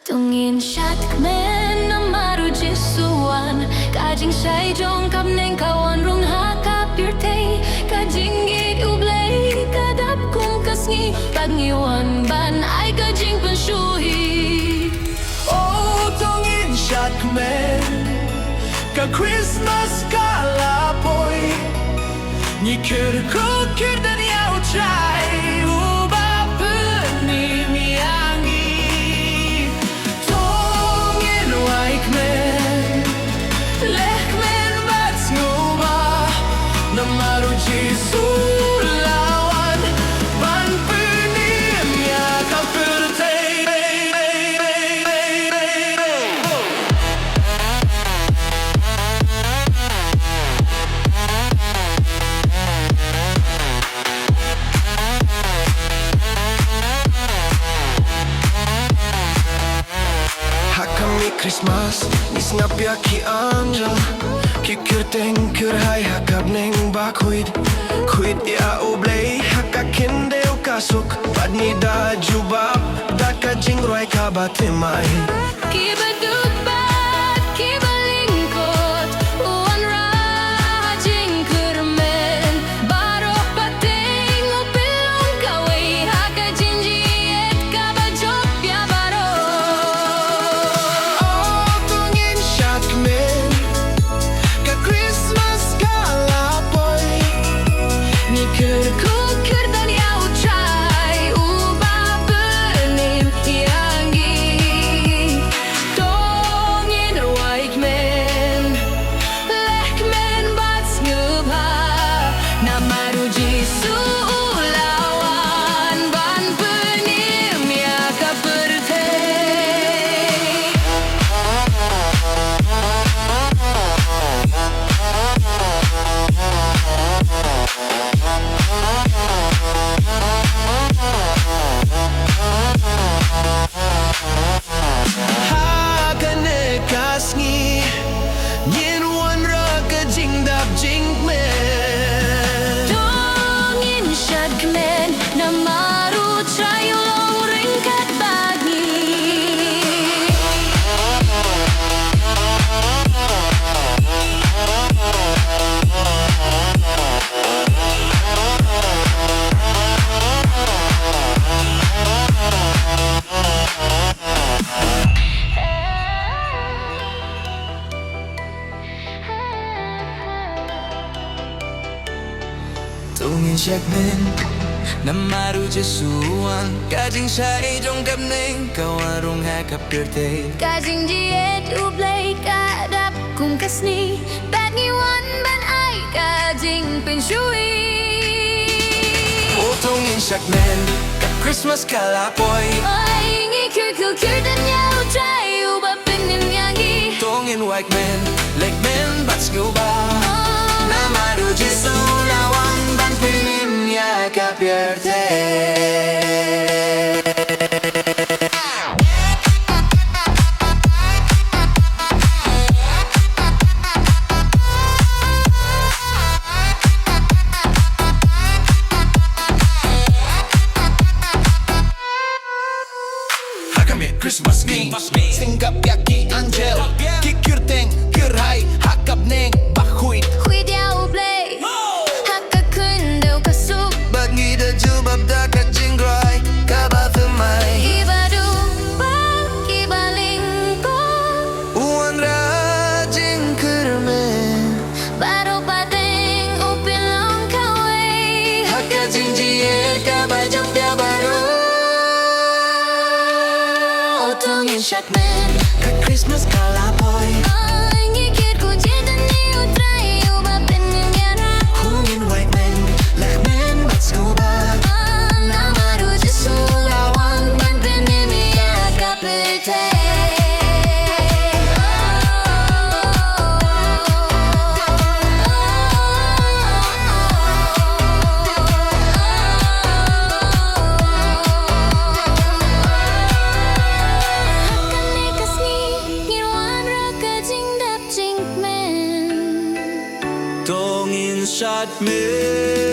Tungin siat kmen na marujisuan Kajing syai jong kap neng kawan rung haka pirtei Kajing git ublay kadap kum kasngi Pagngiwan ban ay kajing penshuhi Oh, tungin siat kmen Ka Christmas kalapoy Ni kir kukir dan yau try Christmas, nis ngapya ki angel Ki kyrteng kyrhai hakap neng bakuid Kuid ya oblay haka kendeo kasuk Pad ni da jubab da ka jingrwai ka batimay Ki badut bat, ki balingkot Uwan rajing kermen Baro pateng upilong kaway Haka jinjiet ka bajok ya baro Kukir dan yau try ubah benim yangi Tongin waik men Lek men bats ngubha Nama ruji sulawan Ban benim ya kapertei Kasngi Yin wan ra ka jing dap jing men Tongin syad kmen na maru trayo long ringkat bagi Tungin siak men Namaru jesuan Kajing syai jong kap neng Kawarung hakap pirtei Kajing jiet ublay kadap kum kasni Pagngiwan ban ay kajing penshui Oh, tungin siak men Ka Christmas kalapoy Ay ngikir kukir dan yau try ubah penim yangi Tungin waik men Lek men bats ngubah Namaru jesulawan Ban pinim ya kapirtei Christmas ni Singkap yaki angel Kikirteng kirhai hakap neng bakuit Huid ya ublay Haka kundau kasuk Bagi da jubab da ka jingrwai ka batimay Ibadu bak ibalingko Uwan rajing kermen Baro pateng upilong kaway Haka jinjiet ka bajak dia baru Tungin syat men Ka Christmas kalapoy Ay ngikir kujit dan yau try ubah penim yana Hungin white men Lek men bats ngubah Nama ruji sulawan Ban penim ya kapirtei Tongin shot me